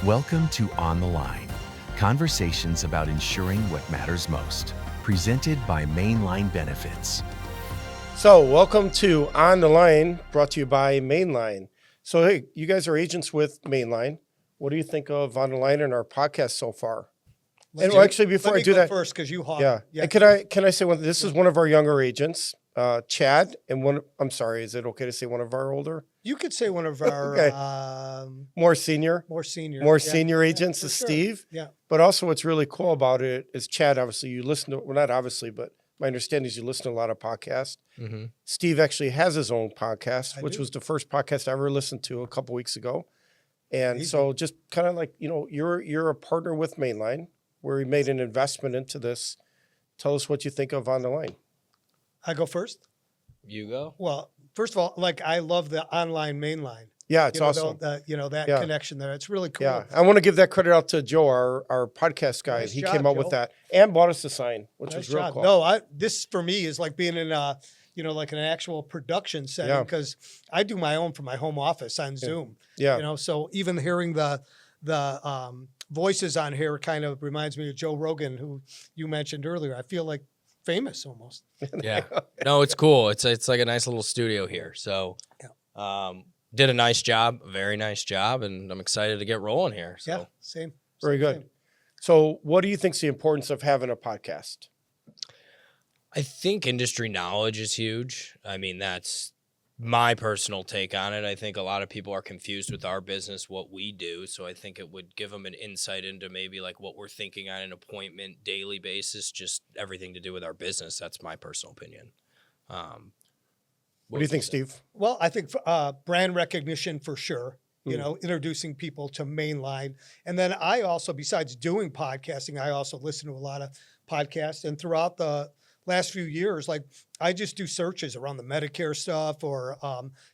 Welcome to On the Line, conversations about ensuring what matters most, presented by Mainline Benefits. So welcome to On the Line, brought to you by Mainline. So hey, you guys are agents with Mainline. What do you think of On the Line and our podcast so far? Actually, before I do that first, because you hog. Yeah. And can I say one? This is one of our younger agents, Chad, and is it okay to say one of our older? You could say one of our Okay. More senior agents is sure. Steve. Yeah. But also what's really cool about it is Chad, obviously you listen to, well, not obviously, but my understanding is you listen to a lot of podcasts. Mm-hmm. Steve actually has his own podcast, which do. was the first podcast I ever listened to a couple weeks ago. And Amazing. so just kind of like, you're a partner with Mainline where we made an investment into this. Tell us what you think of On the Line. I go first? You go. Well, first of all, I love the online Mainline. Yeah, it's awesome. That Yeah. connection there. It's really cool. Yeah, I want to give that credit out to Joe, our podcast guy. Nice he job, came up Joe. with that and bought us the sign, which Nice was real job. cool. No, this for me is like being in like an actual production setting, because I do my own from my home office on Zoom. Yeah. So even hearing the voices on here kind of reminds me of Joe Rogan, who you mentioned earlier. I feel like famous almost. Yeah. No, it's cool. It's like a nice little studio here. So, did a nice job, a very nice job, and I'm excited to get rolling here. So. Yeah, same. Very good. Same. So what do you think is the importance of having a podcast? I think industry knowledge is huge. I mean, that's my personal take on it. I think a lot of people are confused with our business, what we do. So I think it would give them an insight into maybe like what we're thinking on an appointment daily basis, just everything to do with our business. That's my personal opinion. What do you think, Steve? Well, I think brand recognition for sure, introducing people to Mainline. And then I also, besides doing podcasting, I also listen to a lot of podcasts. And throughout the last few years, like I just do searches around the Medicare stuff or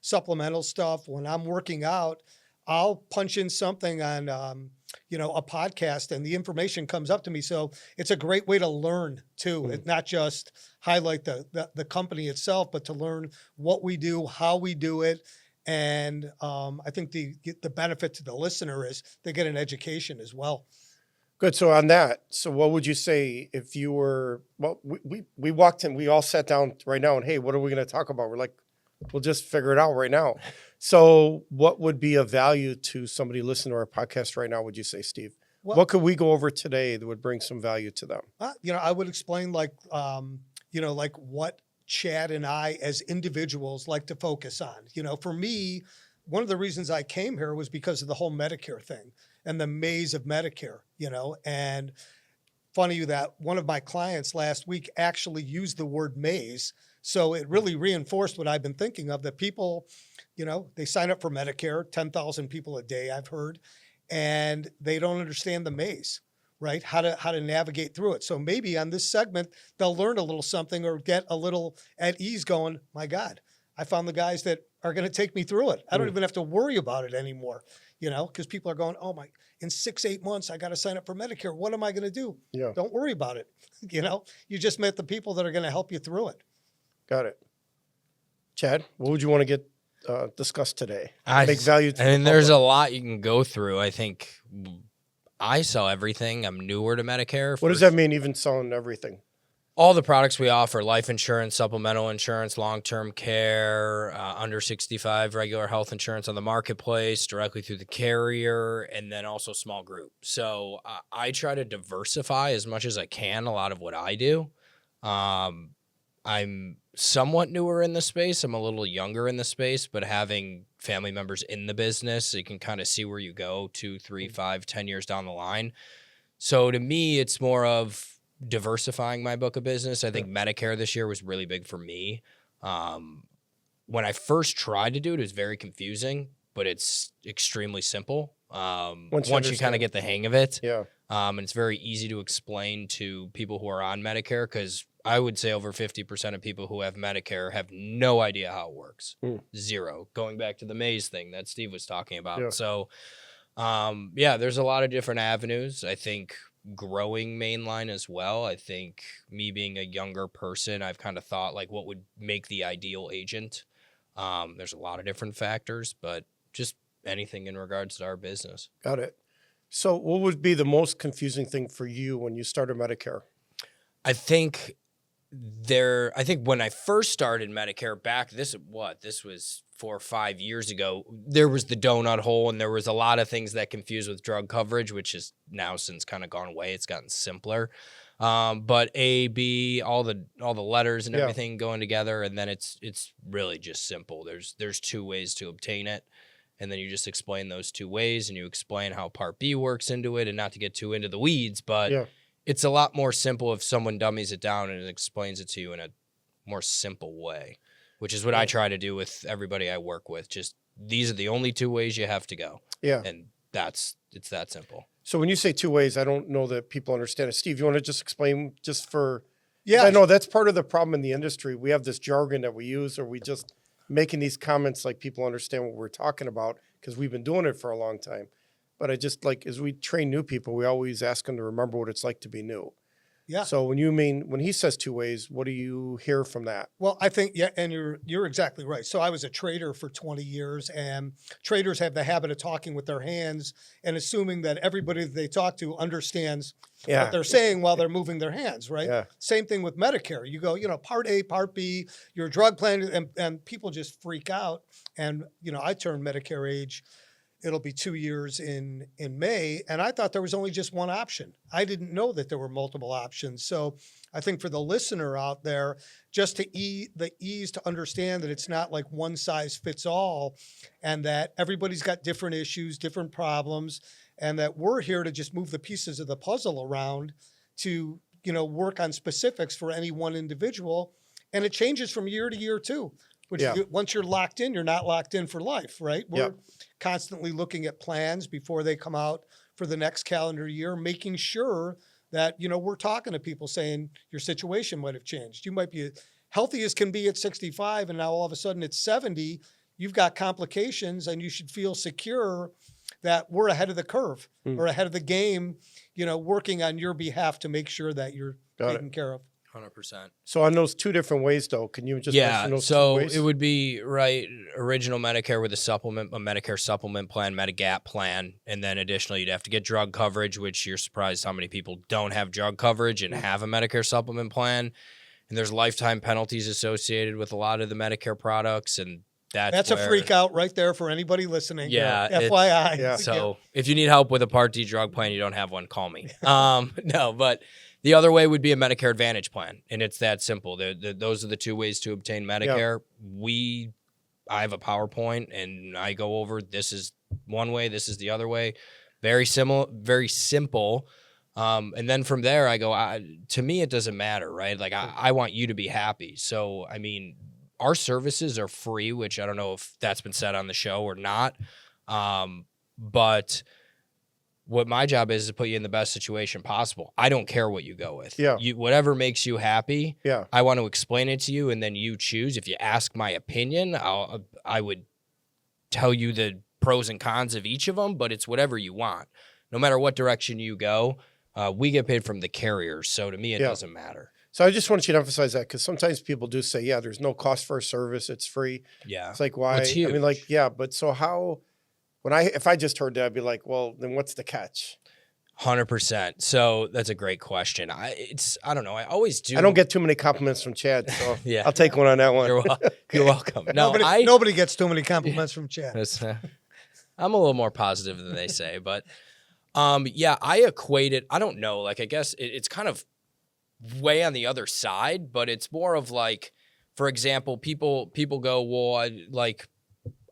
supplemental stuff. When I'm working out, I'll punch in something on, a podcast and the information comes up to me. So it's a great way to learn too. It's not just highlight the company itself, but to learn what we do, how we do it. And I think the benefit to the listener is they get an education as well. Good. So on that, what would you say if you were, we walked in, we all sat down right now and, hey, what are we going to talk about? We're like, we'll just figure it out right now. So what would be of value to somebody listening to our podcast right now, would you say, Steve? Well, what could we go over today that would bring some value to them? I would explain like what Chad and I as individuals like to focus on. For me, one of the reasons I came here was because of the whole Medicare thing and the maze of Medicare, and funny that one of my clients last week actually used the word maze. So it really reinforced what I've been thinking of, that people, they sign up for Medicare, 10,000 people a day, I've heard, and they don't understand the maze, right? How to navigate through it. So maybe on this segment, they'll learn a little something or get a little at ease going, my God, I found the guys that are going to take me through it. I don't even have to worry about it anymore, because people are going, oh my, in 6-8 months, I got to sign up for Medicare. What am I going to do? Yeah. Don't worry about it. You just met the people that are going to help you through it. Got it. Chad, what would you want to get discussed today? There's a lot you can go through. I think I sell everything. I'm newer to Medicare. What does that mean, even selling everything? All the products we offer: life insurance, supplemental insurance, long-term care, under 65 regular health insurance on the marketplace, directly through the carrier, and then also small group. So I try to diversify as much as I can a lot of what I do. I'm somewhat newer in the space. I'm a little younger in the space, but having family members in the business, you can kind of see where you go 2, 3, 5, 10 years down the line. So to me, it's more of diversifying my book of business. I think Medicare this year was really big for me. When I first tried to do it, it was very confusing, but it's extremely simple. Once you kind of get the hang of it. Yeah. And it's very easy to explain to people who are on Medicare, because I would say over 50% of people who have Medicare have no idea how it works. Zero. Going back to the maze thing that Steve was talking about. Yeah. So, there's a lot of different avenues. I think growing Mainline as well. I think me being a younger person, I've kind of thought like what would make the ideal agent. There's a lot of different factors, but just anything in regards to our business. Got it. So what would be the most confusing thing for you when you started Medicare? I think when I first started Medicare back, this was 4 or 5 years ago, there was the donut hole and there was a lot of things that confused with drug coverage, which is now since kind of gone away. It's gotten simpler. But A, B, all the letters and everything going together, and then it's really just simple. There's 2 ways to obtain it, and then you just explain those 2 ways, and you explain how Part B works into it, and not to get too into the weeds, but it's a lot more simple if someone dummies it down and explains it to you in a more simple way, which is what I try to do with everybody I work with. Just these are the only 2 ways you have to go. Yeah, and it's that simple. So when you say 2 ways, I don't know that people understand it. Steve, you want to just explain just for, I know that's part of the problem in the industry. We have this jargon that we use, or we just making these comments like people understand what we're talking about because we've been doing it for a long time. But I just like, as we train new people, we always ask them to remember what it's like to be new. Yeah. So when he says 2 ways, what do you hear from that? Well, I think, and you're exactly right. So I was a trader for 20 years, and traders have the habit of talking with their hands and assuming that everybody that they talk to understands what they're saying while they're moving their hands, right? Yeah. Same thing with Medicare. You go, Part A, Part B, your drug plan, and people just freak out. And, I turned Medicare age. It'll be 2 years in May, and I thought there was only just one option. I didn't know that there were multiple options. So I think for the listener out there, just to the ease to understand that it's not like one size fits all, and that everybody's got different issues, different problems, and that we're here to just move the pieces of the puzzle around to, work on specifics for any one individual. And it changes from year to year too. Which once you're locked in, you're not locked in for life, right? We're constantly looking at plans before they come out for the next calendar year, making sure that, we're talking to people saying your situation might have changed. You might be healthy as can be at 65, and now all of a sudden it's 70. You've got complications, and you should feel secure that we're ahead of the curve or ahead of the game, working on your behalf to make sure that you're taken care of. 100%. So on those 2 different ways, though, can you just mention those 2 ways? It would be original Medicare with a Medicare supplement plan, Medigap plan, and then additionally you'd have to get drug coverage, which you're surprised how many people don't have drug coverage and have a Medicare supplement plan. And there's lifetime penalties associated with a lot of the Medicare products, and that's a freak out right there for anybody listening. Yeah, FYI. Yeah. So if you need help with a Part D drug plan, you don't have one, call me. No, but the other way would be a Medicare Advantage plan, and it's that simple. Those are the 2 ways to obtain Medicare. I have a PowerPoint, and I go over this is one way, this is the other way. Very similar, very simple. And then from there, I go, to me, it doesn't matter, right? Like, I want you to be happy. So, I mean, our services are free, which I don't know if that's been said on the show or not. But what my job is to put you in the best situation possible. I don't care what you go with. Yeah. Whatever makes you happy. Yeah. I want to explain it to you, and then you choose. If you ask my opinion, I would tell you the pros and cons of each of them, but it's whatever you want. No matter what direction you go, we get paid from the carriers. So to me, it doesn't matter. So I just want you to emphasize that, because sometimes people do say, there's no cost for a service. It's free. Yeah. It's like, why? It's huge. I mean, like, but so how... If I just heard that, I'd be like, well, then what's the catch? 100%. So that's a great question. I don't know. I always do. I don't get too many compliments from Chad, so I'll take one on that one. You're welcome. No, nobody gets too many compliments from Chad. I'm a little more positive than they say, but I equate it. I don't know. Like, I guess it's kind of way on the other side, but it's more of like, for example, people go, well,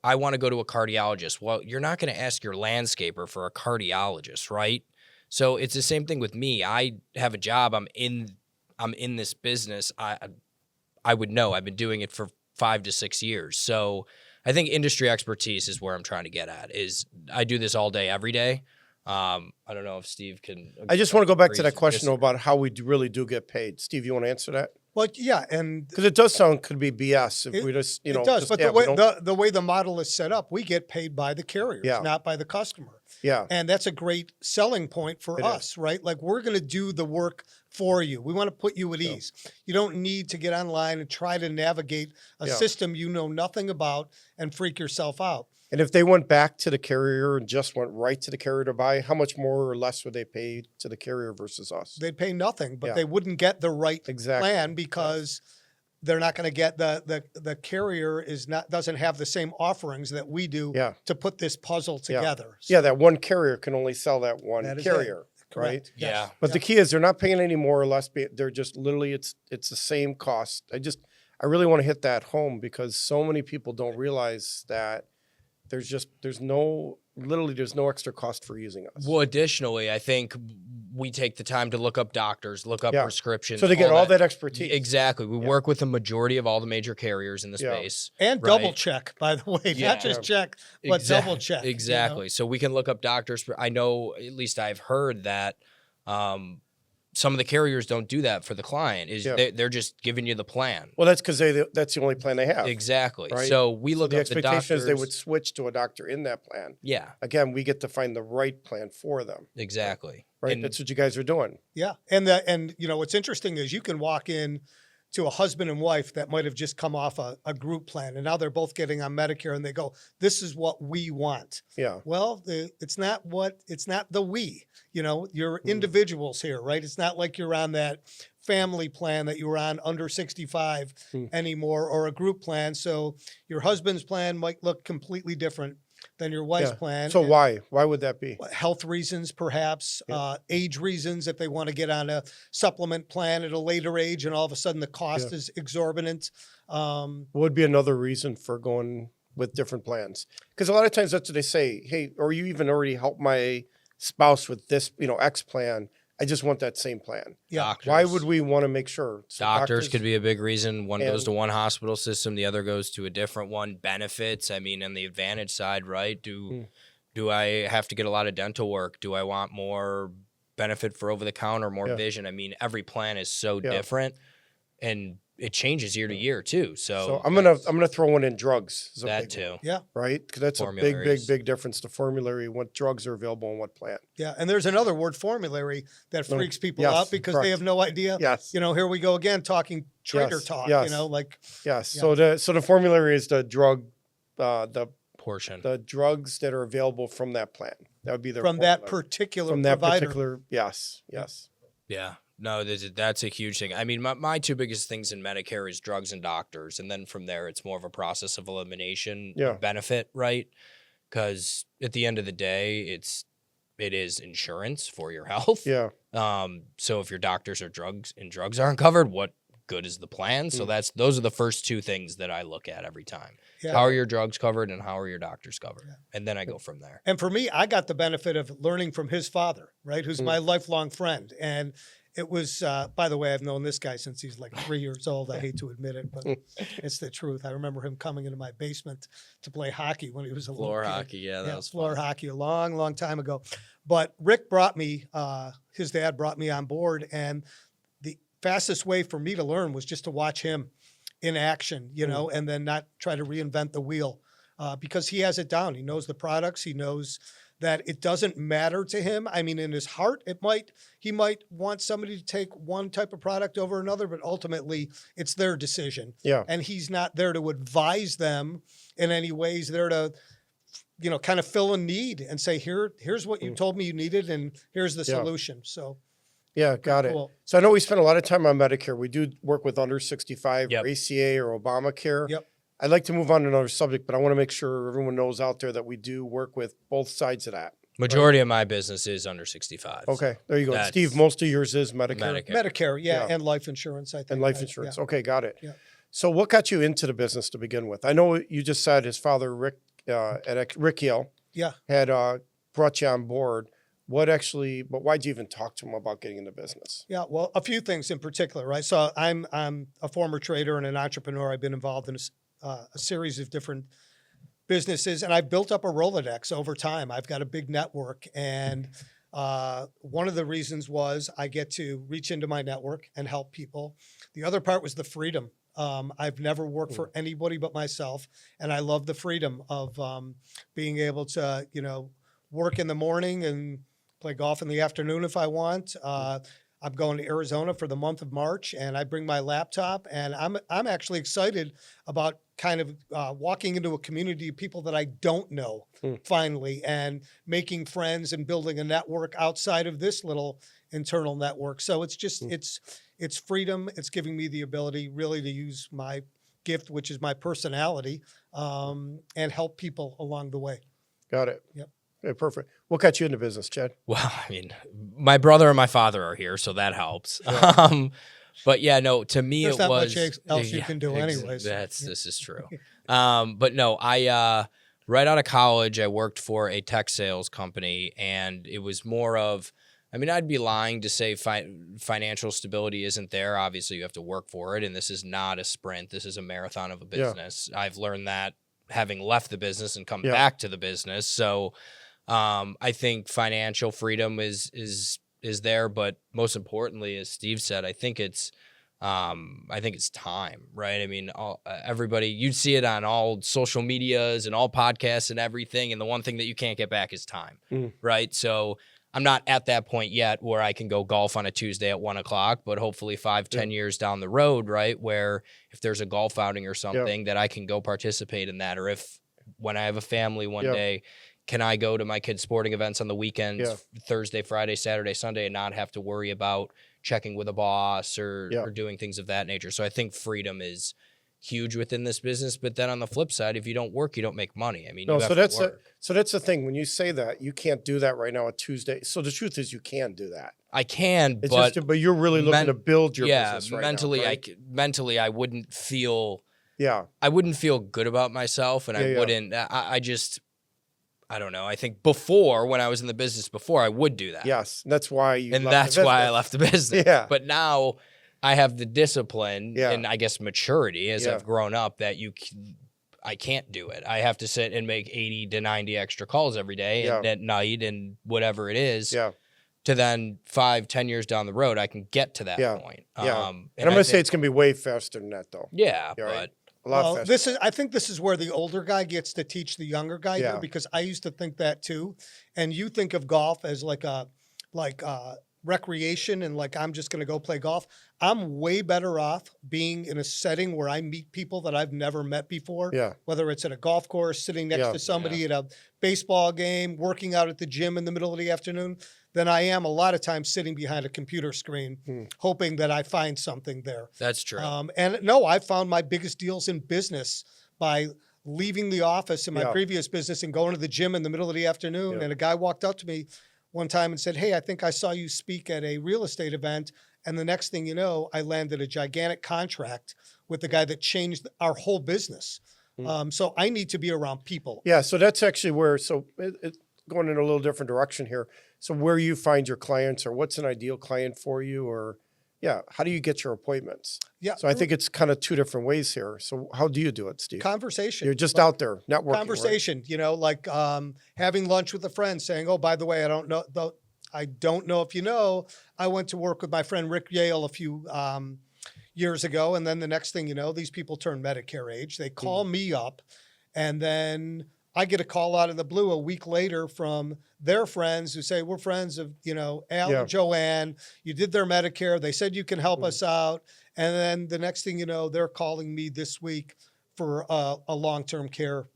I want to go to a cardiologist. Well, you're not going to ask your landscaper for a cardiologist, right? So it's the same thing with me. I have a job. I'm in this business. I would know. I've been doing it for 5 to 6 years. So I think industry expertise is where I'm trying to get at. Is I do this all day, every day. I don't know if Steve can. I just want to go back to that question about how we really do get paid. Steve, you want to answer that? Well, yeah, and because it does sound could be BS if we just it does, but the way the model is set up, we get paid by the carriers, not by the customer. Yeah, and that's a great selling point for us, right? Like, we're going to do the work for you. We want to put you at ease. You don't need to get online and try to navigate a system you know nothing about and freak yourself out. And if they went back to the carrier and just went right to the carrier to buy, how much more or less would they pay to the carrier versus us? They'd pay nothing, but Yeah. they wouldn't get the right Exactly. plan because they're not going to get the carrier doesn't have the same offerings that we do Yeah. to put this puzzle Yeah. together. Yeah, that one carrier can only sell that one That is carrier, Correct. right? Yes. Yeah. But the key is they're not paying any more or less. They're just literally it's the same cost. I really want to hit that home because so many people don't realize that there's no extra cost for using us. Well, additionally, I think we take the time to look up doctors, look up Yeah. prescriptions. So they get all that expertise. Exactly. We Yeah. work with the majority of all the major carriers in the Yeah. space. And Right. double check, by the way, Yeah. not just check, but double check. you know? Exactly. So we can look up doctors. I know, at least I've heard that some of the carriers don't do that for the client. Yeah. They're just giving you the plan. Well, that's because that's the only plan they have. Exactly. right? So we look The up the expectation doctors. is they would switch to a doctor in that plan. Yeah, Again, we get to find the right plan for them. exactly. Right. And That's what you guys are doing. Yeah, and you know what's interesting is you can walk in to a husband and wife that might have just come off a group plan, and now they're both getting on Medicare, and they go, "This is what we want." Yeah. Well, it's not the we. You know, you're individuals here, right? It's not like you're on that family plan that you were on under 65 anymore, or a group plan. So your husband's plan might look completely different than your wife's Yeah. plan. So and- why? Why would that be? health reasons, perhaps, age reasons, if they want to get on a supplement plan at a later age and all of a sudden the cost is exorbitant. What would be another reason for going with different plans? Because a lot of times that's what they say. Hey, or you even already helped my spouse with this, X plan. I just want that same plan. Yeah. doctors. Why would we want to make sure? So Doctors could be a big reason. One goes and- to one hospital system, the other goes to a different one. Benefits, I mean, on the advantage side, right? Do I have to get a lot of dental work? Do I want more benefit for over the counter, more Yeah. vision? I mean, every plan is so Yeah. different, and it changes year to year too. So I'm gonna throw one in drugs. is a that big too. one, Yeah. right? Because that's a big, Formularies. big difference. The formulary, what drugs are available and what plan. Yeah. And there's another word, formulary, that freaks people Yes, out because correct. they have no idea. Yes. You know, here we go again talking trader Yes, talk, yes. you know, like, Yes. Yeah. So the formulary is the drug, the Portion. drugs that are available from that plan. That would be their from that formulary. particular from that provider. particular. Yes. Yes. Yeah. No, that's a huge thing. I mean, my two biggest things in Medicare is drugs and doctors. And then from there, it's more of a process of elimination Yeah. benefit, right? Because at the end of the day, it is insurance for your health. Yeah. So if your doctors or drugs aren't covered, what good is the plan? So those are the first two things that I look at every time. Yeah. How are your drugs covered and how are your doctors covered? And then I go from there. And for me, I got the benefit of learning from his father, right? Who's my lifelong friend. And it was, by the way, I've known this guy since he's like 3 years old. I hate to admit it, but it's the truth. I remember him coming into my basement to play hockey when he was a Floor little kid. hockey, yeah, that was floor fun. hockey a long, long time ago. But Rick brought me, his dad brought me on board, and the fastest way for me to learn was just to watch him in action, you know, and then not try to reinvent the wheel, because he has it down. He knows the products. He knows that it doesn't matter to him. I mean, in his heart, he might want somebody to take one type of product over another, but ultimately it's their decision. Yeah. And he's not there to advise them in any way. He's there to, you know, kind of fill a need and say, here's what you told me you needed, and here's the Yeah. solution. So Yeah, got it. cool. So I know we spend a lot of time on Medicare. We do work with under 65 Yep. or ACA or Obamacare. Yep. I'd like to move on to another subject, but I want to make sure everyone knows out there that we do work with both sides of that. Majority of my business is under 65. Okay, there you go. That's- Steve, most of yours is Medicare, Medicare, yeah, Yeah. and life insurance, I think. and life right? insurance. Yeah. Okay, got it. Yeah. So what got you into the business to begin with? I know you just said his father, Rick Yale, Yeah. had brought you on board. But why'd you even talk to him about getting into business? Yeah, well, a few things in particular, right? So I'm a former trader and an entrepreneur. I've been involved in a series of different businesses, and I've built up a Rolodex over time. I've got a big network, and one of the reasons was I get to reach into my network and help people. The other part was the freedom. I've never worked for anybody but myself, and I love the freedom of being able to, you know, work in the morning and play golf in the afternoon if I want. I'm going to Arizona for the month of March, and I bring my laptop, and I'm actually excited about kind of walking into a community of people that I don't know finally, and making friends and building a network outside of this little internal network. So it's just it's freedom. It's giving me the ability really to use my gift, which is my personality, and help people along the way. Got it. Yep. Okay, perfect. What got you into business, Chad? Well, I mean, my brother and my father are here, so that helps. Yeah. But yeah, no, to me There's it not was much else you can do anyways. This is true. But no, I right out of college, I worked for a tech sales company, and it was more of, I mean, I'd be lying to say financial stability isn't there. Obviously, you have to work for it, and this is not a sprint. This is a marathon of a business. I've learned that having left the business and come back to the business. So I think financial freedom is there, but most importantly, as Steve said, I think it's time, right? I mean, everybody, you'd see it on all social medias and all podcasts and everything. And the one thing that you can't get back is time, right? So I'm not at that point yet where I can go golf on a Tuesday at 1:00, but hopefully 5-10 years down the road, right? Where if there's a golf outing or something that I can go participate in that. Or if when I have a family one day, can I go to my kids' sporting events on the weekends, Thursday, Friday, Saturday, Sunday, and not have to worry about checking with a boss or doing things of that nature? So I think freedom is huge within this business. But then on the flip side, if you don't work, you don't make money. I mean, No, you have so to that's work. so that's the thing. When you say that, you can't do that right now on Tuesday. So the truth is, you can do that. I can, It's but just, but you're really looking to build your business right mentally, now, right? mentally, I wouldn't feel. Yeah. I wouldn't feel good about myself, and I wouldn't. I just. I don't know. I think before, when I was in the business before, I would do that. Yes. And that's why you. And left that's the why I business. left the business. Yeah. But now I have the discipline Yeah. and I guess maturity as Yeah. I've grown up that I can't do it. I have to sit and make 80 to 90 extra calls every day and at night and whatever it is. Yeah. To then 5-10 years down the road, I can get to that point. Yeah. And I'm going to say it's going to be way faster than that, though. Yeah, You're but right. A lot Well, faster. I think this is where the older guy gets to teach the younger guy here, because I used to think that too. And you think of golf as like recreation and like, I'm just going to go play golf. I'm way better off being in a setting where I meet people that I've never met before. Yeah. Whether it's at a golf course, sitting next to somebody at a baseball game, working out at the gym in the middle of the afternoon, than I am a lot of times sitting behind a computer screen, hoping that I find something there. that's true. And no, I found my biggest deals in business by leaving the office in my previous business and going to the gym in the middle of the afternoon. Yeah. And a guy walked up to me one time and said, "Hey, I think I saw you speak at a real estate event." And the next thing you know, I landed a gigantic contract with the guy that changed our whole business. So I need to be around people. Yeah. So that's actually where, so it's going in a little different direction here. So where you find your clients, or what's an ideal client for you, or how do you get your appointments? Yeah. So I think it's kind of two different ways here. So how do you do it, Steve? Conversation. You're just out there networking. Right? Conversation, like having lunch with a friend saying, "Oh, by the way, I don't know if you know, I went to work with my friend Rick Yale a few years ago." And then the next thing you know, these people turn Medicare age. They call me up, and then I get a call out of the blue a week later from their friends who say, "We're friends of, Al and Joanne. You did their Medicare. They said you can help us out." And then the next thing you know, they're calling me this week for a long-term care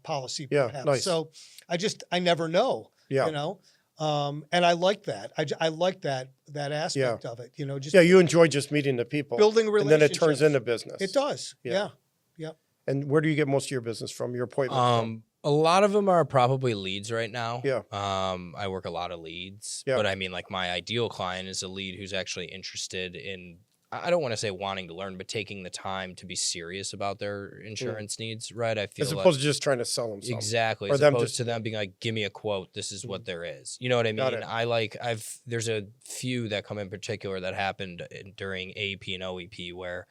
policy. Yeah, perhaps. nice. So I never know, Yeah. And I like that. I like that aspect of it, just You enjoy just meeting the people. building And relationships. then it turns into business. It does. Yeah. Yeah. And where do you get most of your business from, your appointments? A lot of them are probably leads right now. Yeah. I work a lot of leads, but I mean, like, my ideal client is a lead who's actually interested in, I don't want to say wanting to learn, but taking the time to be serious about their insurance needs, right? I feel As opposed to just trying to sell them something. exactly, Or as them opposed just- to them being like, "Give me a quote. This is what there is." You know what I Got mean? it. There's a few that come in particular that happened during AEP and OEP where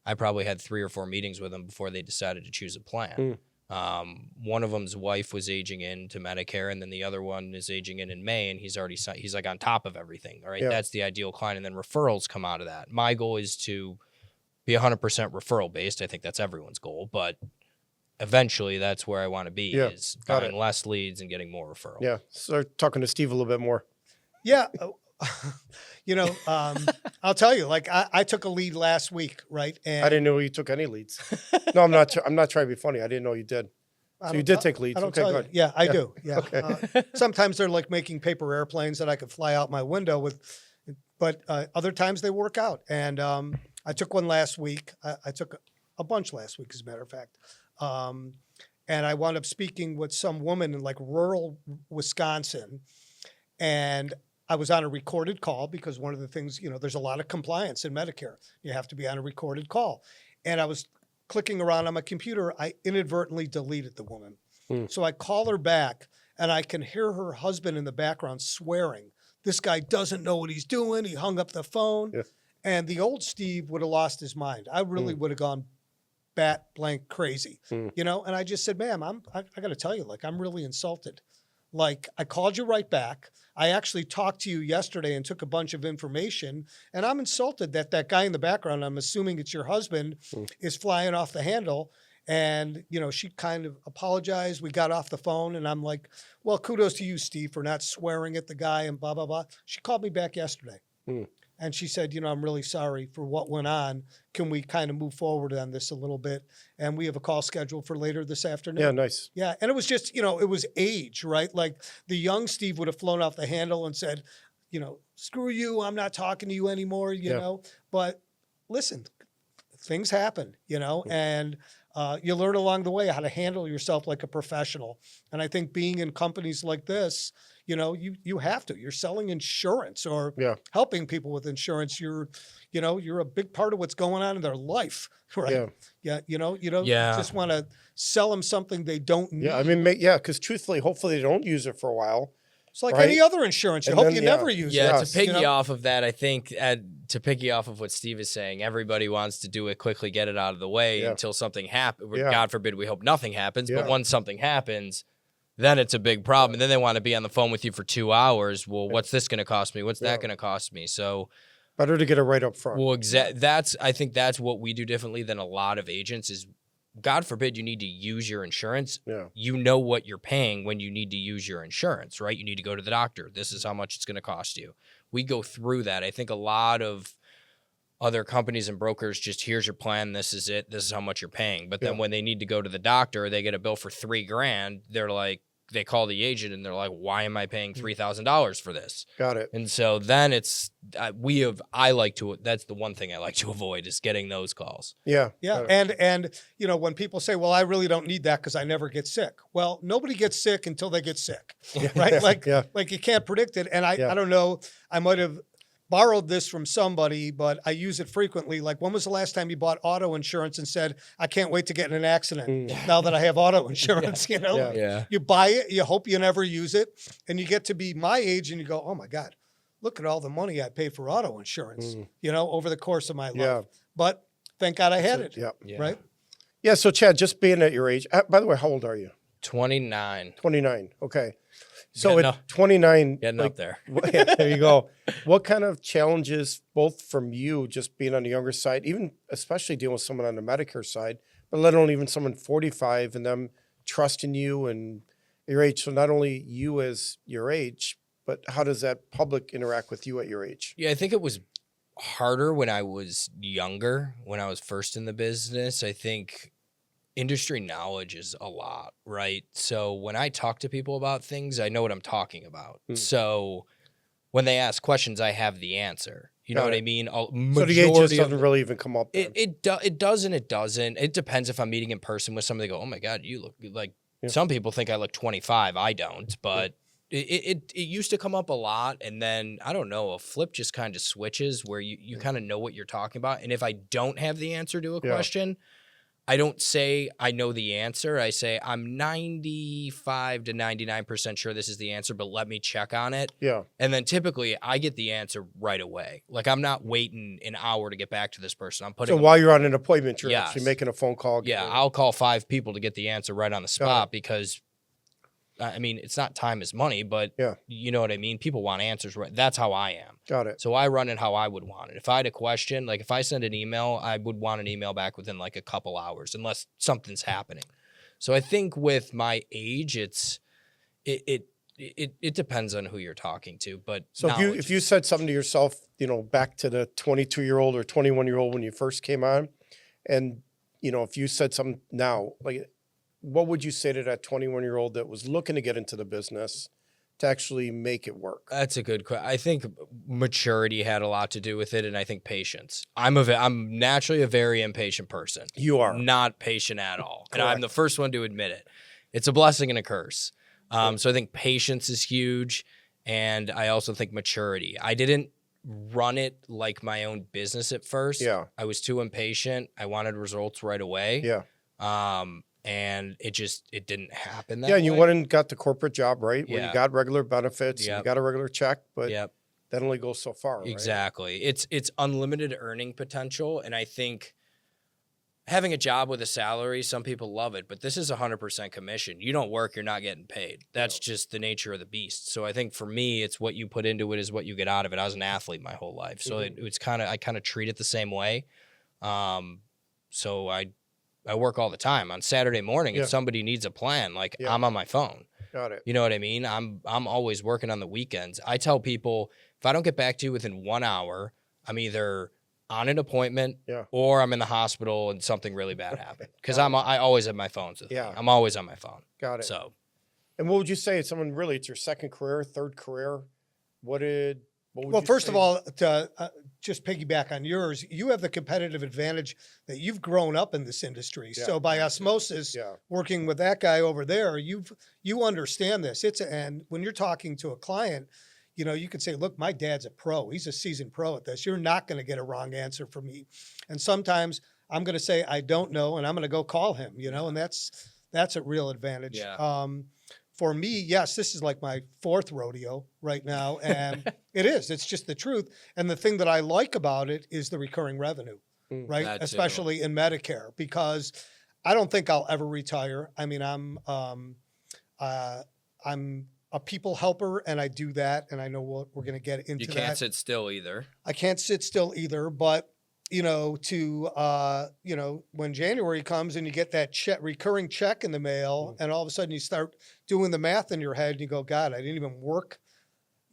I probably had 3 or 4 meetings with them before they decided to choose a plan. One of them's wife was aging into Medicare, and then the other one is aging in May, and he's like on top of everything. All right, that's the ideal client, and then referrals come out of that. My goal is to be 100% referral based. I think that's everyone's goal, but eventually that's where I want to be, is got buying less leads and getting more referrals. Yeah. Start talking to Steve a little bit more. Yeah. You know, I'll tell you, like I took a lead last week, right? And I didn't know you took any leads. No, I'm not. I'm not trying to be funny. I didn't know you did. I So don't you did tell- take leads. I don't Okay, tell you. good. Yeah, I do. Yeah. Okay. Sometimes they're like making paper airplanes that I could fly out my window with, but other times they work out. And I took one last week. I took a bunch last week, as a matter of fact. And I wound up speaking with some woman in like rural Wisconsin, and I was on a recorded call because one of the things, you know, there's a lot of compliance in Medicare. You have to be on a recorded call. And I was clicking around on my computer. I inadvertently deleted the woman. So I call her back and I can hear her husband in the background swearing. This guy doesn't know what he's doing. He hung up the phone. Yeah. And the old Steve would have lost his mind. I really would have gone bat blank crazy, you know? And I just said, ma'am, I got to tell you, like, I'm really insulted. Like, I called you right back. I actually talked to you yesterday and took a bunch of information, and I'm insulted that that guy in the background, I'm assuming it's your husband, is flying off the handle. And, you know, she kind of apologized. We got off the phone, and I'm like, well, kudos to you, Steve, for not swearing at the guy and blah, blah, blah. She called me back yesterday. And she said, you know, I'm really sorry for what went on. Can we kind of move forward on this a little bit? And we have a call scheduled for later this afternoon. Yeah, nice. Yeah. And it was just, you know, it was age, right? Like the young Steve would have flown off the handle and said, you know, screw you. I'm not talking to you anymore, you know. But listen, things happen, you know, and you learn along the way how to handle yourself like a professional. And I think being in companies like this, you know, you have to. You're selling insurance or helping people with insurance. You're a big part of what's going on in their life, right? Yeah. You know, you don't just want to sell them something they don't need. Yeah, I mean, because truthfully, hopefully they don't use it for a while. It's like right? any other insurance. You And hope then, you never use it. Yeah, Yes. to piggy you know? off of that, I think to piggy off of what Steve is saying, everybody wants to do it quickly, get it out of the way until something happens. God forbid we hope nothing happens, but once something happens, then it's a big problem. And then they want to be on the phone with you for 2 hours. Well, what's this going to cost me? What's that going to cost me? So Better to get it right up front. well, I think that's what we do differently than a lot of agents is, God forbid you need to use your insurance. You know what you're paying when you need to use your insurance, right? You need to go to the doctor. This is how much it's going to cost you. We go through that. I think a lot of other companies and brokers just, here's your plan. This is it. This is how much you're paying. But then when they need to go to the doctor, they get a bill for $3,000. They're like, they call the agent and they're like, why am I paying $3,000 for this? Got it. And so then it's, that's the one thing I like to avoid is getting those calls. Yeah. And, you know, when people say, well, I really don't need that because I never get sick. Well, nobody gets sick until they get sick, right? Like you can't predict it. And I don't know, I might have borrowed this from somebody, but I use it frequently. Like, when was the last time you bought auto insurance and said, I can't wait to get in an accident now that I have auto insurance, you know? You buy it, you hope you never use it, and you get to be my age and you go, oh my God, look at all the money I pay for auto insurance, you know, over the course of my life. But thank God I had it, right? Yeah, so Chad, just being at your age, by the way, how old are you? 29. 29, okay. So Getting at 29, Getting up there. There you go. What kind of challenges, both from you just being on the younger side, even especially dealing with someone on the Medicare side, but let alone even someone 45 and them trusting you and your age. So not only you as your age, but how does that public interact with you at your age? Yeah, I think it was harder when I was younger, when I was first in the business. I think industry knowledge is a lot, right? So when I talk to people about things, I know what I'm talking about. So when they ask questions, I have the answer. You know what I mean? So the age just doesn't really even come up. It does and it doesn't. It depends if I'm meeting in person with somebody. They go, oh my God, you look like, some people think I look 25. I don't, but it used to come up a lot. And then, I don't know, a flip just kind of switches where you kind of know what you're talking about. And if I don't have the answer to a question, I don't say I know the answer. I say I'm 95 to 99% sure this is the answer, but let me check on it. And then typically I get the answer right away. Like, I'm not waiting an hour to get back to this person. I'm putting. So while you're on an appointment, you're actually making a phone call. I'll call 5 people to get the answer right on the spot because, I mean, it's not time is money, but you know what I mean? People want answers right. That's how I am. Got it. So I run it how I would want it. If I had a question, like if I send an email, I would want an email back within like a couple hours, unless something's happening. So I think with my age, it it depends on who you're talking to, but So if you said something to yourself, back to the 22-year-old or 21-year-old when you first came on, and if you said something now, like, what would you say to that 21-year-old that was looking to get into the business to actually make it work? That's a good question. I think maturity had a lot to do with it, and I think patience. I'm naturally a very impatient person. You are not patient at all, and Correct. I'm the first one to admit it. It's a blessing and a curse. So I think patience is huge, and I also think maturity. I didn't run it like my own business at first. Yeah. I was too impatient. I wanted results right away. Yeah. And it didn't happen that Yeah, and you way. went and got the corporate job, right? Where Yeah. you got regular benefits, Yep. you got a regular check, but Yep. that only goes so far, right? Exactly. It's unlimited earning potential, and I think having a job with a salary, some people love it, but this is 100% commission. You don't work, you're not getting paid. That's just the nature of the beast. So I think for me, it's what you put into it is what you get out of it. I was an athlete my whole life, so it's I kind of treat it the same way. So I work all the time. On Saturday morning, Yeah. if somebody needs a plan, like Yeah. I'm on my phone. Got it. You know what I mean? I'm always working on the weekends. I tell people if I don't get back to you within 1 hour, I'm either on an appointment or I'm in the hospital and something really bad happened. Because I always have my phones with me. I'm always on my phone. Got it. So, And what would you say? It's your second career, third career. What would Well, you first say? of all, to just piggyback on yours, you have the competitive advantage that you've grown up in this industry. Yeah. So by osmosis, Yeah. working with that guy over there, you understand this. And when you're talking to a client, you could say, look, my dad's a pro. He's a seasoned pro at this. You're not going to get a wrong answer from me. And sometimes I'm going to say, I don't know, and I'm going to go call him, and that's a real advantage. Yeah. For me, yes, this is like my fourth rodeo right now. And it is. It's just the truth. And the thing that I like about it is the recurring revenue, right? That too. Especially in Medicare, because I don't think I'll ever retire. I mean, I'm a people helper, and I do that. And I know we're going to get into that. you can't sit still either. I can't sit still either, but when January comes and you get that recurring check in the mail, and all of a sudden you start doing the math in your head and you go, God, I didn't even work,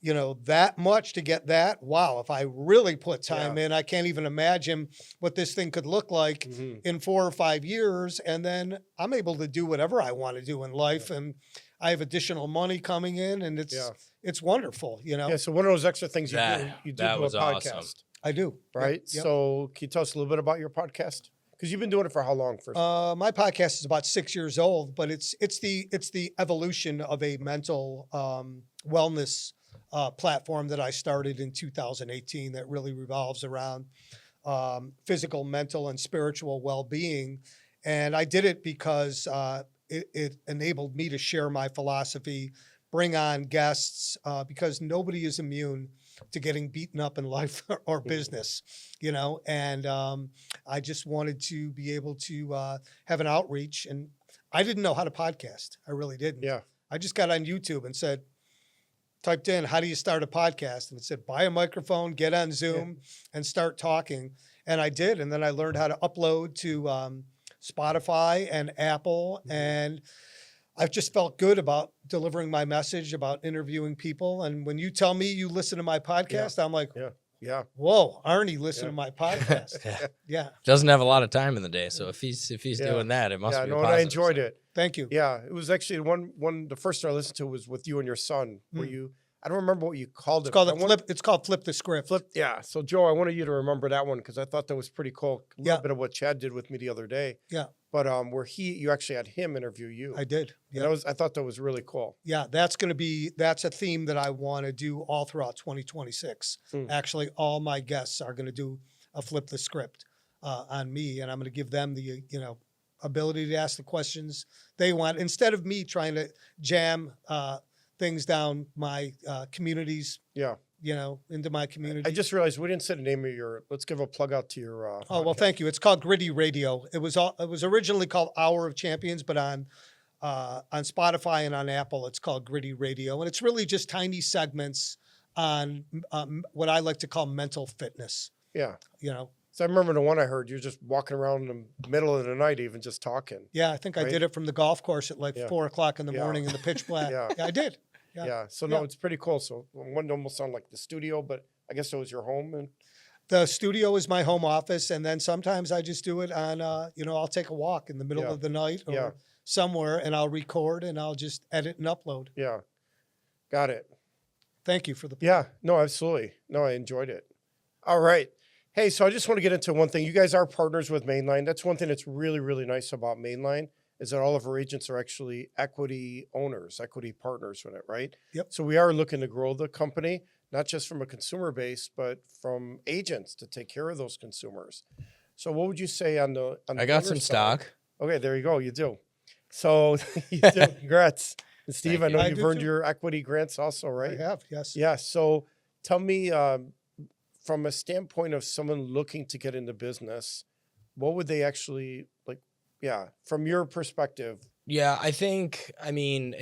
that much to get that. Wow. If I really put time in, I can't even imagine what this thing could look like in 4 or 5 years. And then I'm able to do whatever I want to do in life. And I have additional money coming in, and it's wonderful, Yeah. So one of those extra things you do that do was a podcast. awesome. I do. Right. Yep. So can you tell us a little bit about your podcast? Because you've been doing it for how long? First, my podcast is about 6 years old, but it's the evolution of a mental wellness platform that I started in 2018 that really revolves around physical, mental, and spiritual well-being. And I did it because it enabled me to share my philosophy, bring on guests, because nobody is immune to getting beaten up in life or business, and I just wanted to be able to have an outreach. And I didn't know how to podcast. I really didn't. Yeah. I just got on YouTube and typed in, how do you start a podcast? And it said, buy a microphone, get on Zoom and start talking. And I did. And then I learned how to upload to Spotify and Apple. And I've just felt good about delivering my message, about interviewing people. And when you tell me you listen to my podcast, I'm like, Yeah. whoa, Arnie, listen to my podcast. Yeah. Doesn't have a lot of time in the day, so if he's doing that, it must be a And I positive enjoyed sign. it. Thank you. Yeah. It was actually the first one I listened to was with you and your son, where I don't remember what you called it. It's called Flip the Script. Yeah. So Joe, I wanted you to remember that one because I thought that was pretty cool. A little bit of what Chad did with me the other day. Yeah. But where you actually had him interview you. I did. Yeah. I thought that was really cool. Yeah, that's a theme that I want to do all throughout 2026. Actually, all my guests are going to do a Flip the Script on me, and I'm going to give them the ability to ask the questions they want instead of me trying to jam things down my communities. Yeah. Into my community. I just realized we didn't say the name of let's give a plug out to your. Oh, well, podcast. thank you. It's called Gritty Radio. It was originally called Hour of Champions, but on Spotify and on Apple, it's called Gritty Radio. And it's really just tiny segments on what I like to call mental fitness. Yeah. So I remember the one I heard, you're just walking around in the middle of the night, even just talking. Yeah, I think I did it from the golf course at 4 o'clock in the morning in the pitch black. Yeah. I did. Yeah. So no, Yeah. it's pretty cool. So one almost sounded like the studio, but I guess it was your home. And The studio is my home office, and then sometimes I just do it on, I'll take a walk in the middle Yeah. of the night or Yeah. somewhere, and I'll record and I'll just edit and upload. yeah, got it. Thank you for the. Yeah, no, absolutely. No, I enjoyed it. All right. Hey, so I just want to get into one thing. You guys are partners with Mainline. That's one thing that's really, really nice about Mainline is that all of our agents are actually equity owners, equity partners with it, right? Yep. So we are looking to grow the company, not just from a consumer base, but from agents to take care of those consumers. So what would you say on the I got owner some side? stock. Okay, there you go. You do. So you do. Congrats. And Steve, Thank I know you. I you've do earned too. your equity grants also, right? I have, yes. Yeah. So tell me, from a standpoint of someone looking to get into business, what would they actually like? Yeah, from your perspective. Yeah, I think, I mean,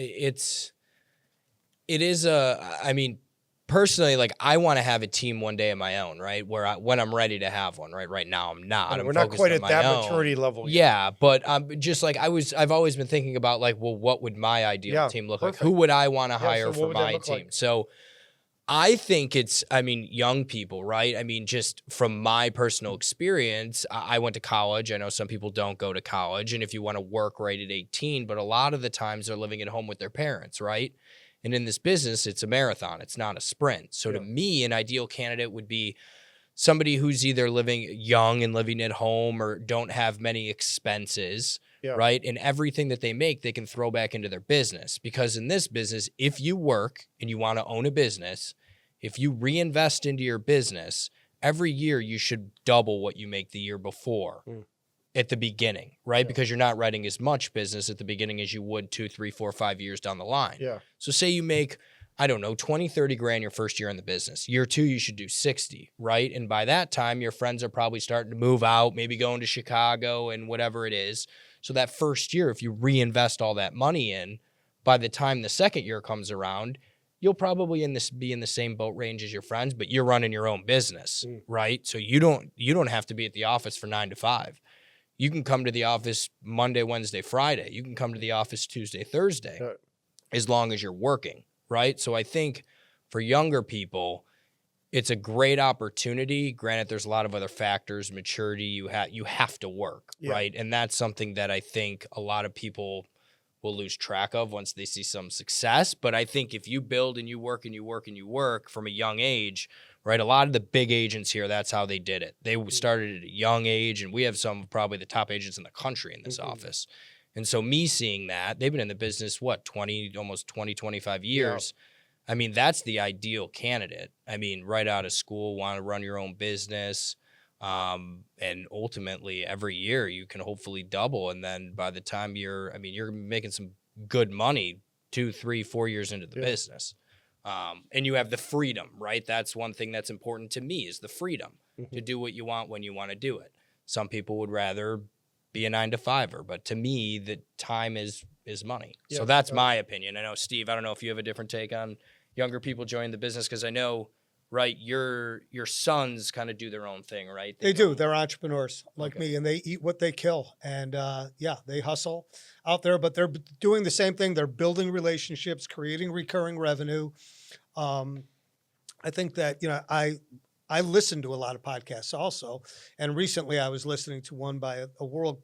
personally, like I want to have a team one day of my own, right? When I'm ready to have one, right? Right now I'm not. And I'm we're not focused quite on at my that own. maturity level yet. Yeah, but just like I've always been thinking about like, well, what would my ideal Yeah, team look perfect. like? Who would I want to Yeah, so hire what for would that my look team? like? So I think young people, right? I mean, just from my personal experience, I went to college. I know some people don't go to college. And if you want to work right at 18, but a lot of the times they're living at home with their parents, right? And in this business, it's a marathon. It's not a sprint. So to me, an ideal candidate would be somebody who's either living young and living at home or don't have many expenses, right? And everything that they make, they can throw back into their business. Because in this business, if you work and you want to own a business, if you reinvest into your business, every year you should double what you make the year before at the beginning, right? Because you're not writing as much business at the beginning as you would 2, 3, 4, 5 years down the line. Yeah. So say you make, I don't know, 20, 30 grand your first year in the business. Year 2, you should do 60, right? And by that time, your friends are probably starting to move out, maybe going to Chicago and whatever it is. So that first year, if you reinvest all that money in, by the time the second year comes around, you'll probably be in the same boat range as your friends, but you're running your own business, right? So you don't have to be at the office for 9 to 5. You can come to the office Monday, Wednesday, Friday. You can come to the office Tuesday, Thursday, as long as you're working, right? So I think for younger people, it's a great opportunity. Granted, there's a lot of other factors, maturity. You have to work, right? And that's something that I think a lot of people will lose track of once they see some success. But I think if you build and you work and you work and you work from a young age, right? A lot of the big agents here, that's how they did it. They started at a young age, and we have some of probably the top agents in the country in this office. And so me seeing that, they've been in the business, almost 20, 25 years. Yeah. I mean, that's the ideal candidate. I mean, right out of school, want to run your own business. And ultimately every year you can hopefully double. And then by the time you're making some good money 2, 3, 4 years into the business. And you have the freedom, right? That's one thing that's important to me is the freedom to do what you want when you want to do it. Some people would rather be a 9 to 5er, but to me, the time is money. Yeah, so that's my opinion. I know, Steve, I don't know if you have a different take on younger people joining the business, because I know, right, your sons kind of do their own thing, right? They do. They're entrepreneurs like me, and they eat what they kill. And they hustle out there, but they're doing the same thing. They're building relationships, creating recurring revenue. I think that, I listen to a lot of podcasts also. And recently I was listening to one by a world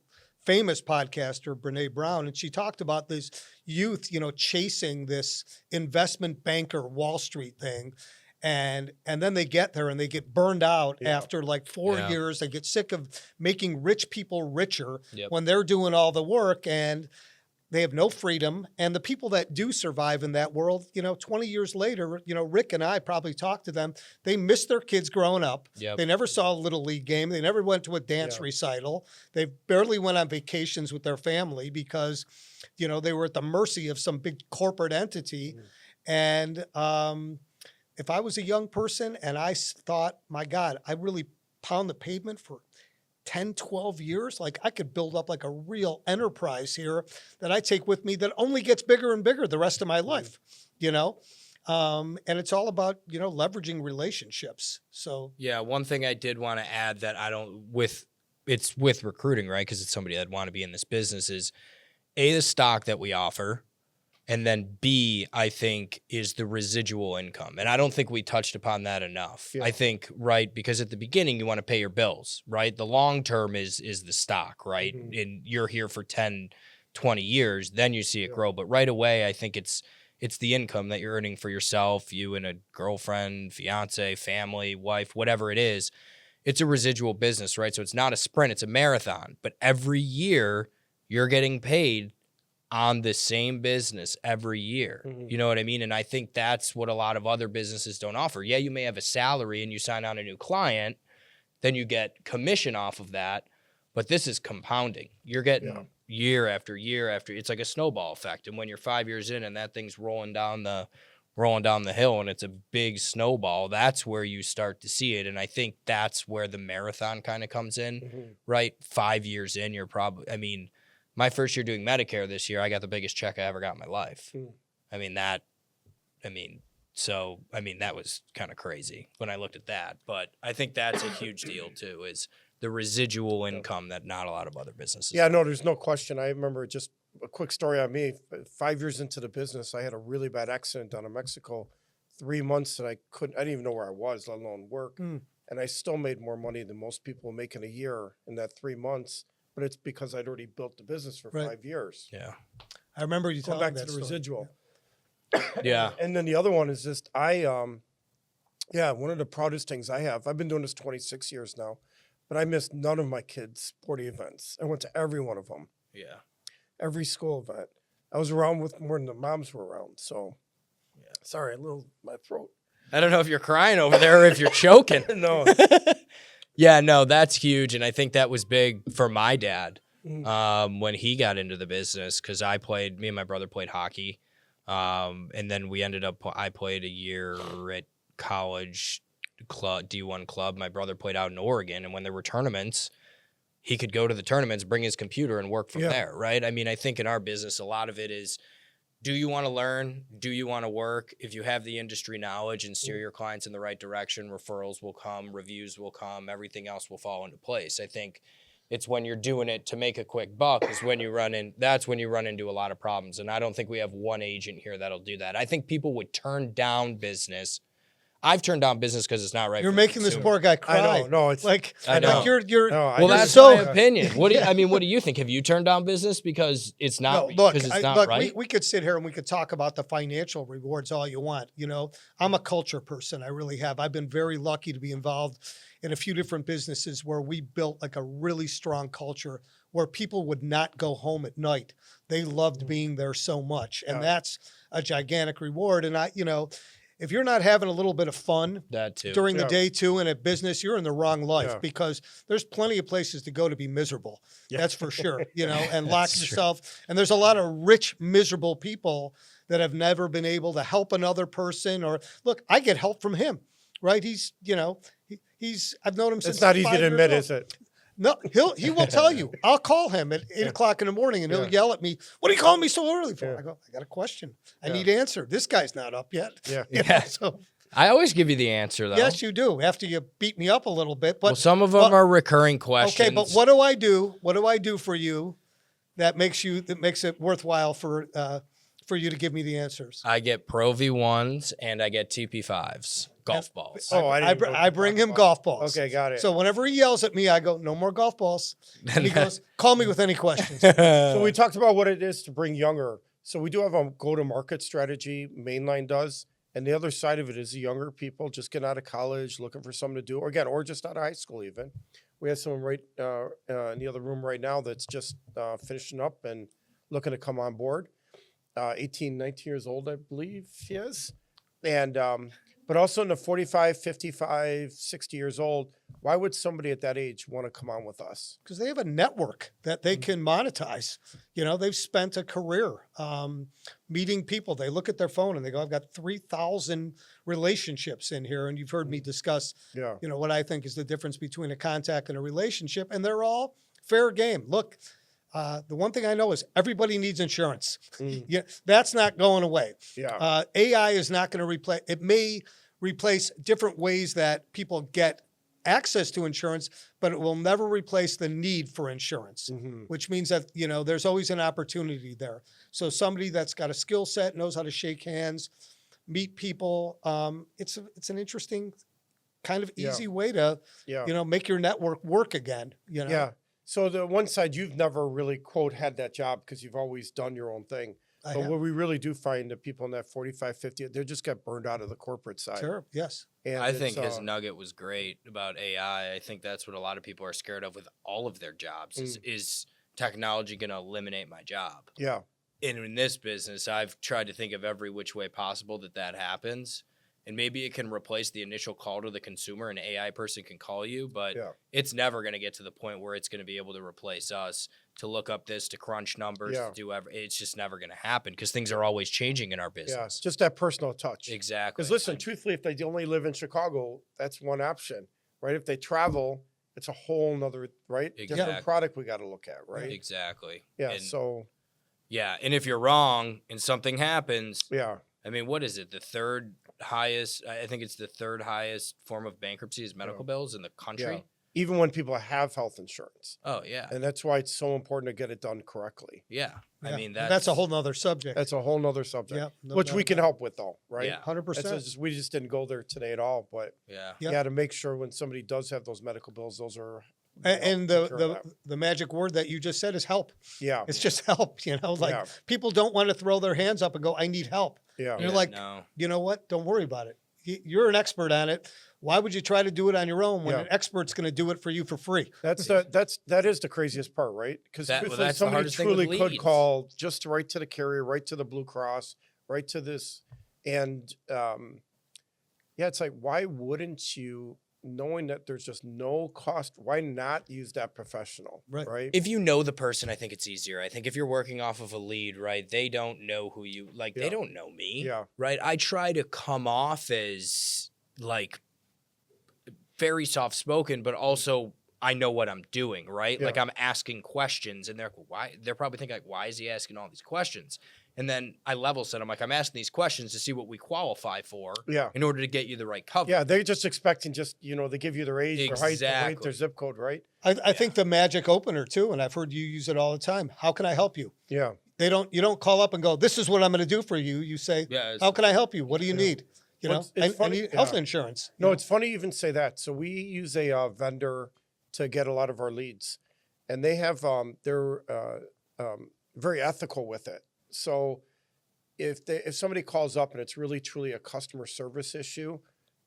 famous podcaster, Brene Brown, and she talked about this youth, chasing this investment banker Wall Street thing. And then they get there and they get burned out after like 4 years. They get sick of making rich people richer when they're doing all the work, and they have no freedom. And the people that do survive in that world, 20 years later, Rick and I probably talked to them. They missed their kids growing up. Yep. They never saw a little league game. They never went to a dance recital. They barely went on vacations with their family because, they were at the mercy of some big corporate entity. And, if I was a young person and I thought, my God, I really pound the pavement for 10, 12 years, like I could build up like a real enterprise here that I take with me that only gets bigger and bigger the rest of my life, and it's all about, leveraging relationships. So, yeah, one thing I did want to add that it's with recruiting, right? Because it's somebody that want to be in this business is the stock that we offer. And then B, I think, is the residual income. And I don't think we touched upon that enough. Yeah. I think, right, because at the beginning you want to pay your bills, right? The long term is the stock, right? And you're here for 10, 20 years, then you see it grow. But right away, I think it's the income that you're earning for yourself, you and a girlfriend, fiance, family, wife, whatever it is. It's a residual business, right? So it's not a sprint, it's a marathon. But every year you're getting paid on the same business every year. You know what I mean? And I think that's what a lot of other businesses don't offer. Yeah, you may have a salary and you sign on a new client, then you get commission off of that, but this is compounding. You're getting year after year after, it's like a snowball effect. And when you're 5 years in and that thing's rolling down the hill and it's a big snowball, that's where you start to see it. And I think that's where the marathon kind of comes in, right? 5 years in, you're probably, I mean, my first year doing Medicare this year, I got the biggest check I ever got in my life. That was kind of crazy when I looked at that. But I think that's a huge deal too, is the residual income that not a lot of other businesses. Yeah, no, there's no question. I remember just a quick story on me. 5 years into the business, I had a really bad accident down in Mexico. 3 months that I didn't even know where I was, let alone work. And I still made more money than most people make in a year in that 3 months. But it's because I'd already built the business for 5 years. I remember you Going telling back to the story. residual. Yeah. And then the other one is just, one of the proudest things I have, I've been doing this 26 years now, but I missed none of my kids' sporting events. I went to every one of them. Yeah. Every school event. I was around with more than the moms were around. So, sorry, my throat. I don't know if you're crying over there or if you're choking. No. Yeah, no, that's huge. And I think that was big for my dad when he got into the business, because me and my brother played hockey. And then I played a year at college club, D1 club. My brother played out in Oregon. And when there were tournaments, he could go to the tournaments, bring his computer and work from there, right? I mean, I think in our business, a lot of it is, do you want to learn? Do you want to work? If you have the industry knowledge and steer your clients in the right direction, referrals will come, reviews will come, everything else will fall into place. I think it's when you're doing it to make a quick buck that's when you run into a lot of problems. And I don't think we have one agent here that'll do that. I think people would turn down business. I've turned down business because it's not right. You're for making this poor guy cry. I know. No, it's like, I know. like you're well, that's so my opinion. What do you think? Have you turned down business because it's not right? We could sit here and we could talk about the financial rewards all you want. You know, I'm a culture person. I really have. I've been very lucky to be involved in a few different businesses where we built like a really strong culture where people would not go home at night. They loved being there so much. And that's a gigantic reward. And if you're not having a little bit of fun during the day too in a business, you're in the wrong life because there's plenty of places to go to be miserable. That's for sure, and lock yourself. And there's a lot of rich, miserable people that have never been able to help another person look, I get help from him, right? He's, I've known him since it's not easy to admit, old. is it? No, he will tell you. I'll call him at 8 o'clock in the morning and he'll yell at me, "What are you calling me so early for?" I go, "I got a question. I need answer. This guy's not up yet." So I always give you the answer though. yes, you do. After you beat me up a little bit, but some of them are recurring questions. Okay, but what do I do? What do I do for you that makes it worthwhile for you to give me the answers? I get Pro V1s and I get TP5s, golf balls. Oh, I bring him golf balls. Okay, got it. So whenever he yells at me, I go, "No more golf balls." And he goes, "Call me with any questions." So we talked about what it is to bring younger. So we do have a go-to-market strategy, Mainline does. And the other side of it is the younger people just getting out of college, looking for something to do, or just out of high school even. We have someone right in the other room right now that's just finishing up and looking to come on board. 18, 19 years old, I believe he is. And, but also in the 45, 55, 60 years old, why would somebody at that age want to come on with us? Because they have a network that they can monetize. They've spent a career meeting people. They look at their phone and they go, "I've got 3,000 relationships in here." And you've heard me discuss, what I think is the difference between a contact and a relationship. And they're all fair game. Look, the one thing I know is everybody needs insurance. That's not going away. AI is not going to replace. It may replace different ways that people get access to insurance, but it will never replace the need for insurance, which means that, you know, there's always an opportunity there. So somebody that's got a skill set, knows how to shake hands, meet people. It's an interesting kind of easy way to, you know, make your network work again, you know? Yeah. So the one side, you've never really, quote, had that job because you've always done your own thing. But what we really do find that people in that 45, 50, they just got burned out of the corporate side. Sure. Yes. And I think his nugget was great about AI. I think that's what a lot of people are scared of with all of their jobs is technology going to eliminate my job? Yeah. And in this business, I've tried to think of every which way possible that happens. And maybe it can replace the initial call to the consumer. An AI person can call you, but it's never going to get to the point where it's going to be able to replace us to look up this, to crunch numbers, to do it's just never going to happen because things are always changing in our business. Yeah, just that personal touch. Exactly. Because listen, truthfully, if they only live in Chicago, that's one option, right? If they travel, it's a whole nother, right? Exactly. Different product we got to look at, right? Exactly. Yeah. And and if you're wrong and something happens, I mean, what is it? The third highest, I think it's the third highest form of bankruptcy is medical bills in the country. Yeah. Even when people have health insurance. Oh, yeah. And that's why it's so important to get it done correctly. Yeah. I mean, that's a whole nother subject. That's a whole nother subject, Yeah, no which doubt we can about it. help with though, right? Yeah. 100%. We just didn't go there today at all, but Yeah. to make sure when somebody does have those medical bills, those are. And the magic word that you just said is help. Yeah. It's just help, you know, like people don't want to throw their hands up and go, I need help. Yeah. And you're like, you know what? Don't worry about it. You're an expert on it. Why would you try to do it on your own when an expert's going to do it for you for free? That is the craziest part, right? Because that's somebody the truly could call just right to the carrier, right to the Blue Cross, right to this, and it's like, why wouldn't you, knowing that there's just no cost, why not use that professional, right? If you know the person, I think it's easier. I think if you're working off of a lead, right, they don't know who you, like, they don't know me, right? I try to come off as, like, very soft-spoken, but also I know what I'm doing, right? Like, I'm asking questions, and they're like, why? They're probably thinking, like, why is he asking all these questions? And then I level set. I'm like, I'm asking these questions to see what we qualify for in order to get you the right coverage. Yeah, they're just expecting they give you their age, their height, their weight, their zip code, right? I think the magic opener too, and I've heard you use it all the time. How can I help you? Yeah. You don't call up and go, this is what I'm going to do for you. You say, how can I help you? What do you need? You know, I need health insurance. No, it's funny you even say that. So we use a vendor to get a lot of our leads, and they have they're very ethical with it. So if somebody calls up and it's really truly a customer service issue,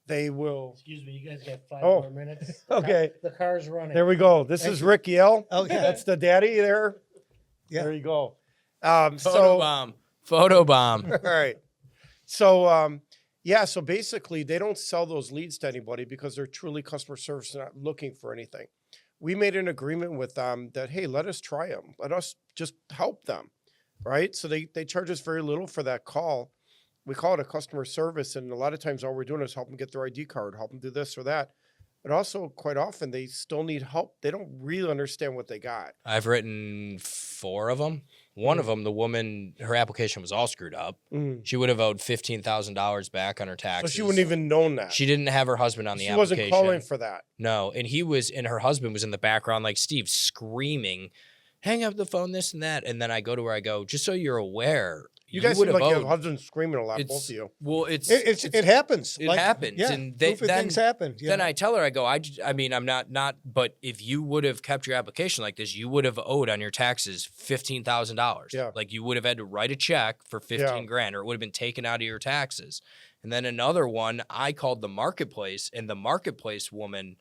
they will. Excuse me, you guys got 5 more minutes. Okay. The car's running. There we go. This is Rick Yale. Oh yeah, that's the daddy there. Yeah. There you go. Photo bomb. All right. So so basically they don't sell those leads to anybody because they're truly customer service, they're not looking for anything. We made an agreement with them that, hey, let us try them. Let us just help them. Right. So they charge us very little for that call. We call it a customer service. And a lot of times all we're doing is help them get their ID card, help them do this or that. But also quite often they still need help. They don't really understand what they got. I've written 4 of them. One of them, the woman, her application was all screwed up. She would have owed $15,000 back on her taxes. So she wouldn't even known that. She didn't have her husband on the application. application. She wasn't calling for that. No. And her husband was in the background like Steve screaming, hang up the phone, this and that. And then I go to where I go, just so you're aware. You guys seem like you have husbands screaming a lot, both of you. Well, it happens. It happens. Yeah, and things happen. Then I tell her, I go, I mean, I'm not, but if you would have kept your application like this, you would have owed on your taxes $15,000. Yeah. Like you would have had to write a check for 15 grand or it would have been taken out of your taxes. And then another one, I called the marketplace and the marketplace woman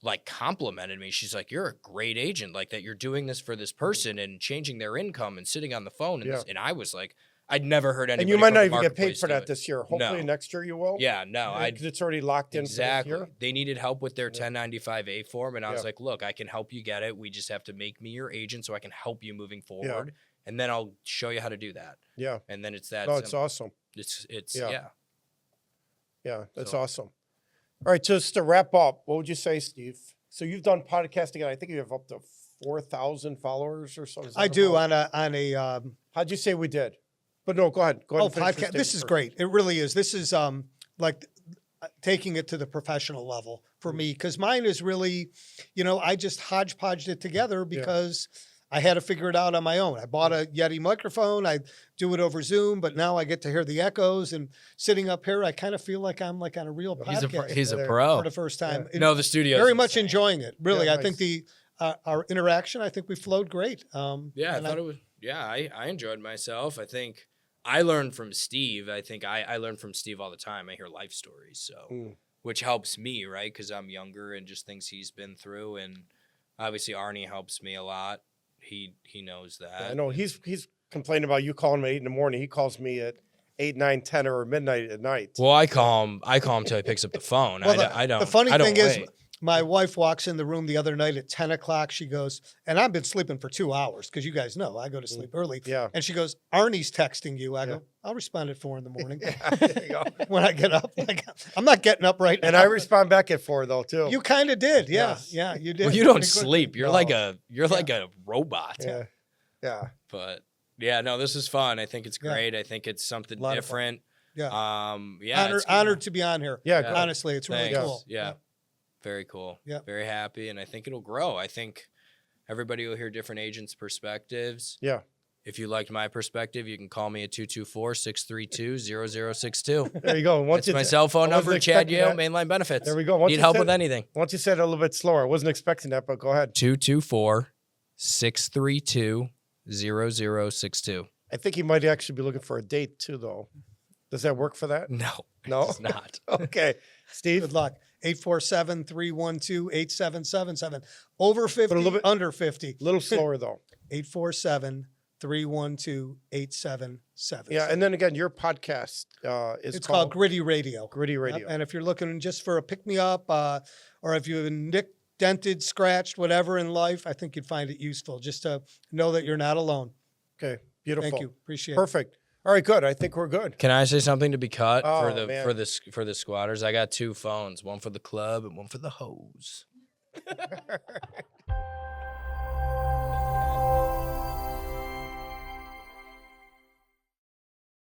like complimented me. She's like, you're a great agent, like that you're doing this for this person and changing their income and sitting on the phone. And, and I was like, I'd never heard anybody. And you might not from even get paid Marketplace for do that it. this year. Hopefully next year you will. Yeah, no, it's already locked in. Exactly. For this year. They needed help with their 1095A form, and I was like, look, I can help you get it. We just have to make me your agent so I can help you moving forward, and then I'll show you how to do that. Yeah. And then it's that. Oh, it's awesome. It's Yeah, that's awesome. All right, just to wrap up, what would you say, Steve? So you've done podcasting, and I think you have up to 4,000 followers or something. I do on a. How'd you say we did? But no, go ahead. Oh, podcast. This is great. It really is. This is like taking it to the professional level. for me, because mine is really, I just hodgepodged it together because I had to figure it out on my own. I bought a Yeti microphone. I do it over Zoom, but now I get to hear the echoes. And sitting up here, I kind of feel like I'm like on a real podcast He's a for pro. for the first time. No, the studio. Very much enjoying it. Really, Yeah, I think our interaction, I think we flowed great. Yeah, I thought it was. Yeah, I enjoyed myself. I think I learned from Steve. I think I learn from Steve all the time. I hear life stories, so which helps me, right? Because I'm younger and just things he's been through, and obviously Arnie helps me a lot. He knows that. I know he's complaining about you calling him at 8 a.m. He calls me at 8, 9, 10 or midnight at night. Well, I call him till he picks up the phone. Well, I don't. The funny I don't thing is, wait. my wife walks in the room the other night at 10 o'clock. She goes, and I've been sleeping for 2 hours because you guys know I go to sleep early. Yeah. And she goes, Arnie's texting you. I go, I'll respond at 4 in the morning There you go. when I get up. Like, I'm not getting up right now. And I respond back at 4 though too. You kind of did. Yeah. Yes. Yeah, you did. Well, you don't Pretty quickly. sleep. You're No. like a robot. Yeah. Yeah. But yeah, no, this is fun. I think it's Yeah. great. I think it's something Lot of fun. different. Yeah. Yeah. it's Honored to be on here. Yeah. Yeah. Good. Honestly, it's really Thanks. cool. Yeah. Very cool. Yeah. Very happy. And I think it'll grow. I think everybody will hear different agents' perspectives. Yeah. If you liked my perspective, you can call me at 224-632-0062. There you go. Once That's my you cell phone I wasn't number, Chad expecting Yale, that. Mainline Benefits. There we go. Once Need you help said- with anything. Once you said it a little bit slower, I wasn't expecting that, but go ahead. 224-632-0062. I think he might actually be looking for a date too, though. Does that work for that? No. No? It's not. Okay. Steve? Good luck. 847-312-8777. Over 50, little bit- under 50. A little slower though. 847-312-8777. Yeah. And then again, your podcast is It's called Gritty Radio. Gritty Yep, Radio. and if you're looking just for a pick-me-up, or if you've been nicked, dented, scratched, whatever in life, I think you'd find it useful just to know that you're not alone. Okay. Beautiful. Thank you. Appreciate it. Perfect. All right. Good. I think we're good. Can I say something to be cut Oh, for the man. for the squatters? I got 2 phones, one for the club and one for the hose.